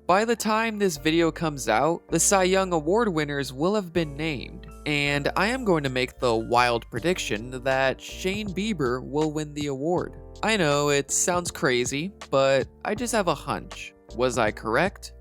By the time this video comes out, the Cy Young Award winners will have been named, and I am going to make the wild prediction that Shane Bieber will win the award. I know it sounds crazy, but I just have a hunch. Was I correct?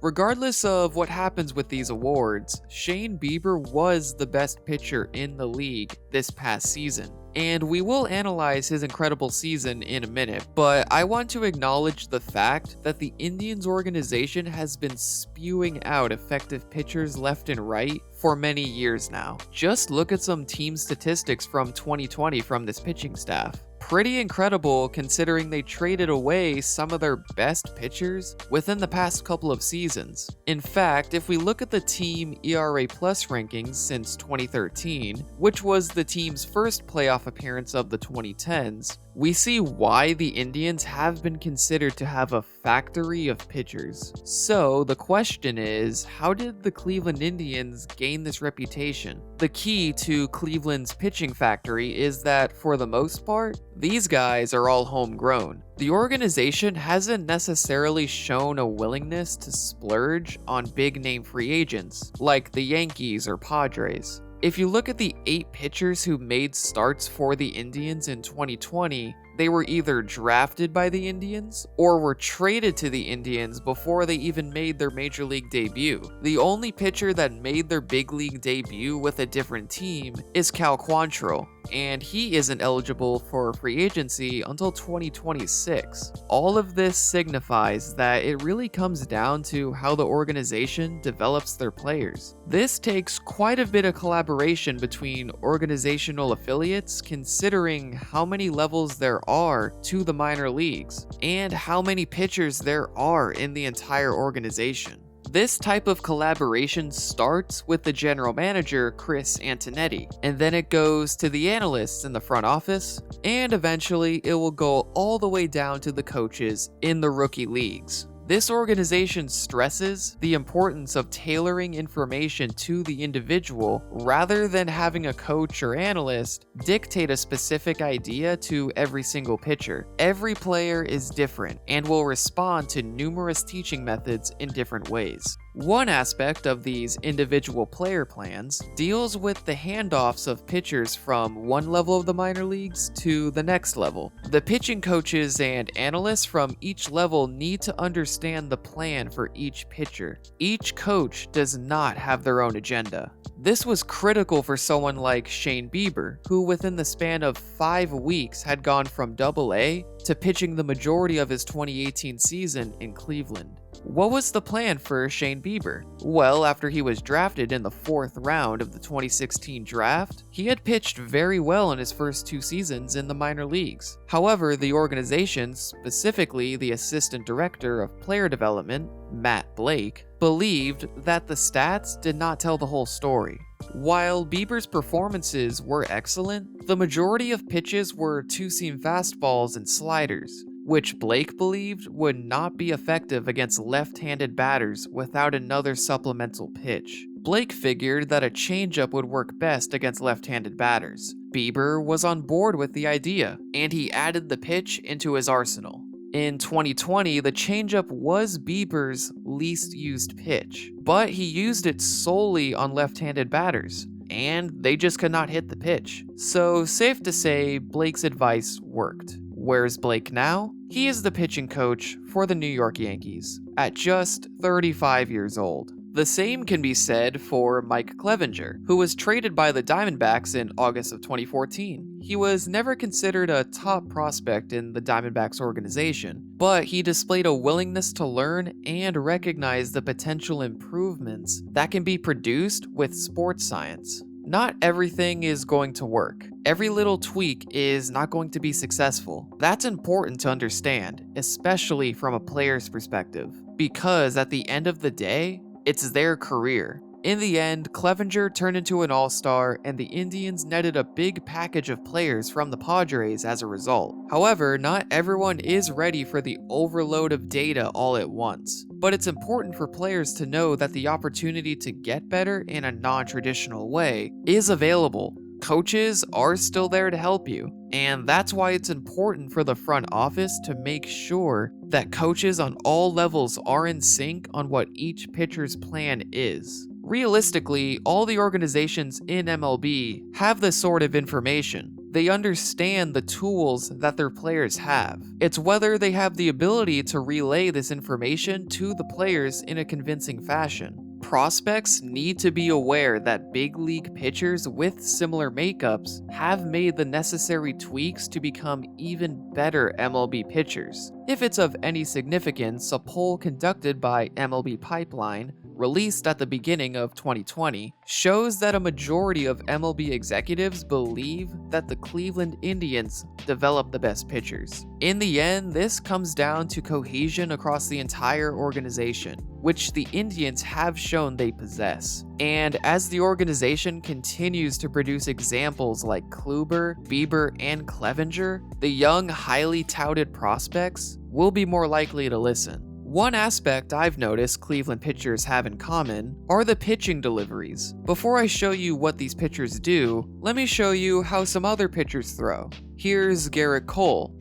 Regardless of what happens with these awards, Shane Bieber was the best pitcher in the league this past season. And we will analyze his incredible season in a minute, but I want to acknowledge the fact that the Indians organization has been spewing out effective pitchers left and right for many years now. Just look at some team statistics from 2020 from this pitching staff. Pretty incredible considering they traded away some of their best pitchers within the past couple of seasons. In fact, if we look at the team ERA plus rankings since 2013, which was the team's first playoff appearance of the 2010s, we see why the Indians have been considered to have a factory of pitchers. So the question is, how did the Cleveland Indians gain this reputation? The key to Cleveland's pitching factory is that, for the most part, these guys are all homegrown. The organization hasn't necessarily shown a willingness to splurge on big-name free agents, like the Yankees or Padres. If you look at the 8 pitchers who made starts for the Indians in 2020, they were either drafted by the Indians or were traded to the Indians before they even made their major league debut. The only pitcher that made their big league debut with a different team is Cal Quantrill, and he isn't eligible for free agency until 2026. All of this signifies that it really comes down to how the organization develops their players. This takes quite a bit of collaboration between organizational affiliates, considering how many levels there are to the minor leagues and how many pitchers there are in the entire organization. This type of collaboration starts with the general manager, Chris Antonetti, and then it goes to the analysts in the front office, and eventually it will go all the way down to the coaches in the rookie leagues. This organization stresses the importance of tailoring information to the individual rather than having a coach or analyst dictate a specific idea to every single pitcher. Every player is different and will respond to numerous teaching methods in different ways. One aspect of these individual player plans deals with the handoffs of pitchers from one level of the minor leagues to the next level. The pitching coaches and analysts from each level need to understand the plan for each pitcher. Each coach does not have their own agenda. This was critical for someone like Shane Bieber, who within the span of 5 weeks had gone from AA to pitching the majority of his 2018 season in Cleveland. What was the plan for Shane Bieber? Well, after he was drafted in the 4th round of the 2016 draft, he had pitched very well in his first 2 seasons in the minor leagues. However, the organization, specifically the assistant director of player development, Matt Blake, believed that the stats did not tell the whole story. While Bieber's performances were excellent, the majority of pitches were two-seam fastballs and sliders, which Blake believed would not be effective against left-handed batters without another supplemental pitch. Blake figured that a changeup would work best against left-handed batters. Bieber was on board with the idea, and he added the pitch into his arsenal. In 2020, the changeup was Bieber's least used pitch, but he used it solely on left-handed batters, and they just could not hit the pitch. So safe to say, Blake's advice worked. Where's Blake now? He is the pitching coach for the New York Yankees, at just 35 years old. The same can be said for Mike Clevinger, who was traded by the Diamondbacks in August of 2014. He was never considered a top prospect in the Diamondbacks organization, but he displayed a willingness to learn and recognize the potential improvements that can be produced with sports science. Not everything is going to work. Every little tweak is not going to be successful. That's important to understand, especially from a player's perspective, because at the end of the day, it's their career. In the end, Clevinger turned into an all-star, and the Indians netted a big package of players from the Padres as a result. However, not everyone is ready for the overload of data all at once. But it's important for players to know that the opportunity to get better in a non-traditional way is available. Coaches are still there to help you, and that's why it's important for the front office to make sure that coaches on all levels are in sync on what each pitcher's plan is. Realistically, all the organizations in MLB have this sort of information. They understand the tools that their players have. It's whether they have the ability to relay this information to the players in a convincing fashion. Prospects need to be aware that big league pitchers with similar makeups have made the necessary tweaks to become even better MLB pitchers. If it's of any significance, a poll conducted by MLB Pipeline, released at the beginning of 2020, shows that a majority of MLB executives believe that the Cleveland Indians develop the best pitchers. In the end, this comes down to cohesion across the entire organization, which the Indians have shown they possess. And as the organization continues to produce examples like Kluber, Bieber, and Clevenger, the young, highly touted prospects will be more likely to listen. One aspect I've noticed Cleveland pitchers have in common are the pitching deliveries. Before I show you what these pitchers do, let me show you how some other pitchers throw. Here's Garrett Cole.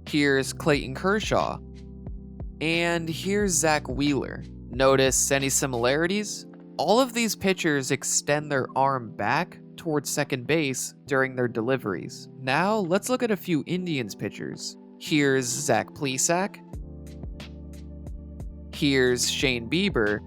Here's Clayton Kershaw. And here's Zach Wheeler. Notice any similarities? All of these pitchers extend their arm back towards second base during their deliveries. Now, let's look at a few Indians pitchers. Here's Zach Plesac. Here's Shane Bieber.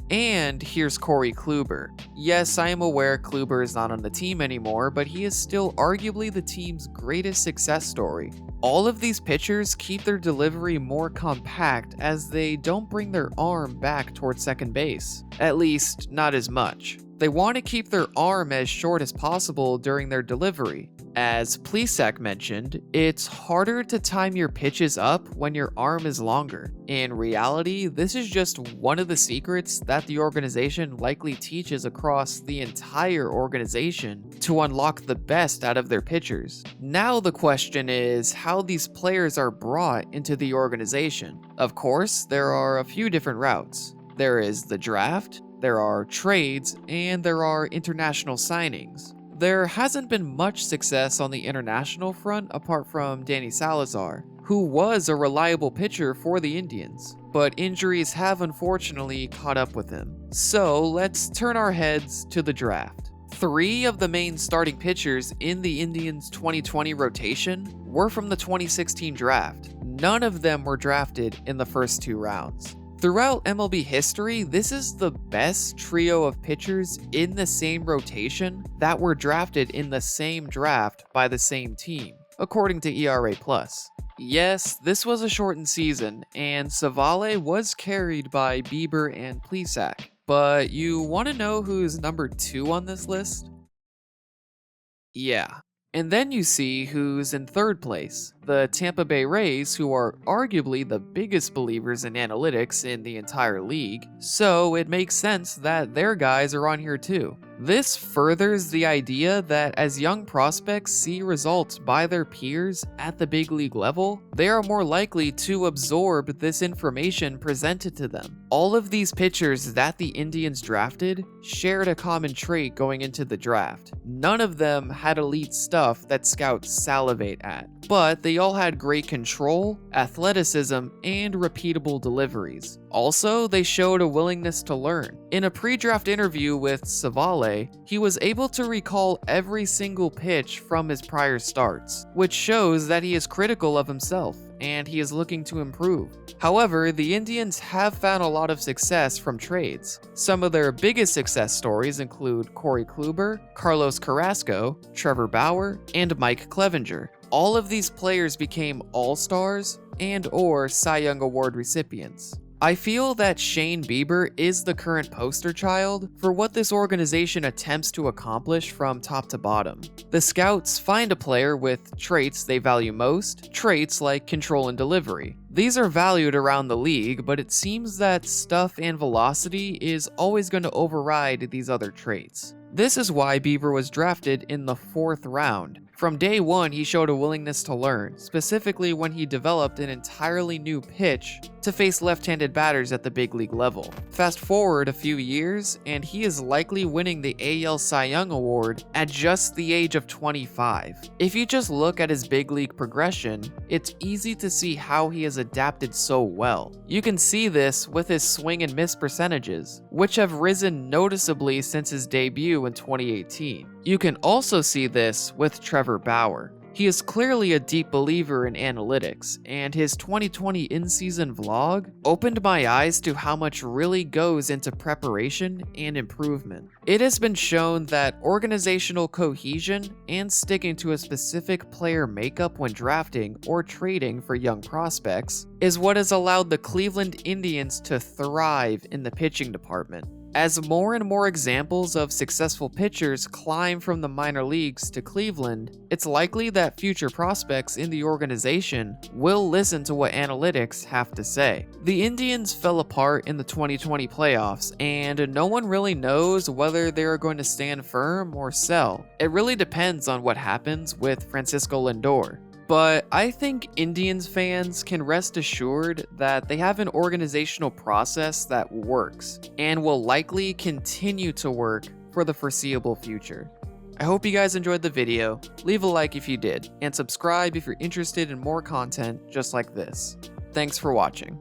And here's Corey Kluber. Yes, I am aware Kluber is not on the team anymore, but he is still arguably the team's greatest success story. All of these pitchers keep their delivery more compact as they don't bring their arm back towards second base. At least, not as much. They want to keep their arm as short as possible during their delivery. As Plesac mentioned, it's harder to time your pitches up when your arm is longer. In reality, this is just one of the secrets that the organization likely teaches across the entire organization to unlock the best out of their pitchers. Now the question is how these players are brought into the organization. Of course, there are a few different routes. There is the draft, there are trades, and there are international signings. There hasn't been much success on the international front apart from Danny Salazar, who was a reliable pitcher for the Indians, but injuries have unfortunately caught up with him. So let's turn our heads to the draft. 3 of the main starting pitchers in the Indians' 2020 rotation were from the 2016 draft. None of them were drafted in the first 2 rounds. Throughout MLB history, this is the best trio of pitchers in the same rotation that were drafted in the same draft by the same team, according to ERA+. Yes, this was a shortened season, and Savale was carried by Bieber and Plesac. But you want to know who's number 2 on this list? Yeah. And then you see who's in 3rd place, the Tampa Bay Rays, who are arguably the biggest believers in analytics in the entire league, so it makes sense that their guys are on here too. This furthers the idea that as young prospects see results by their peers at the big league level, they are more likely to absorb this information presented to them. All of these pitchers that the Indians drafted shared a common trait going into the draft. None of them had elite stuff that scouts salivate at, but they all had great control, athleticism, and repeatable deliveries. Also, they showed a willingness to learn. In a pre-draft interview with Savale, he was able to recall every single pitch from his prior starts, which shows that he is critical of himself and he is looking to improve. However, the Indians have found a lot of success from trades. Some of their biggest success stories include Corey Kluber, Carlos Carrasco, Trevor Bauer, and Mike Clevenger. All of these players became all-stars and/or Cy Young Award recipients. I feel that Shane Bieber is the current poster child for what this organization attempts to accomplish from top to bottom. The scouts find a player with traits they value most, traits like control and delivery. These are valued around the league, but it seems that stuff and velocity is always going to override these other traits. This is why Bieber was drafted in the 4th round. From day one, he showed a willingness to learn, specifically when he developed an entirely new pitch to face left-handed batters at the big league level. Fast forward a few years, and he is likely winning the AL Cy Young Award at just the age of 25. If you just look at his big league progression, it's easy to see how he has adapted so well. You can see this with his swing and miss percentages, which have risen noticeably since his debut in 2018. You can also see this with Trevor Bauer. He is clearly a deep believer in analytics, and his 2020 in-season vlog opened my eyes to how much really goes into preparation and improvement. It has been shown that organizational cohesion and sticking to a specific player makeup when drafting or trading for young prospects is what has allowed the Cleveland Indians to thrive in the pitching department. As more and more examples of successful pitchers climb from the minor leagues to Cleveland, it's likely that future prospects in the organization will listen to what analytics have to say. The Indians fell apart in the 2020 playoffs, and no one really knows whether they're going to stand firm or sell. It really depends on what happens with Francisco Lindor. But I think Indians fans can rest assured that they have an organizational process that works and will likely continue to work for the foreseeable future. I hope you guys enjoyed the video. Leave a like if you did, and subscribe if you're interested in more content just like this. Thanks for watching.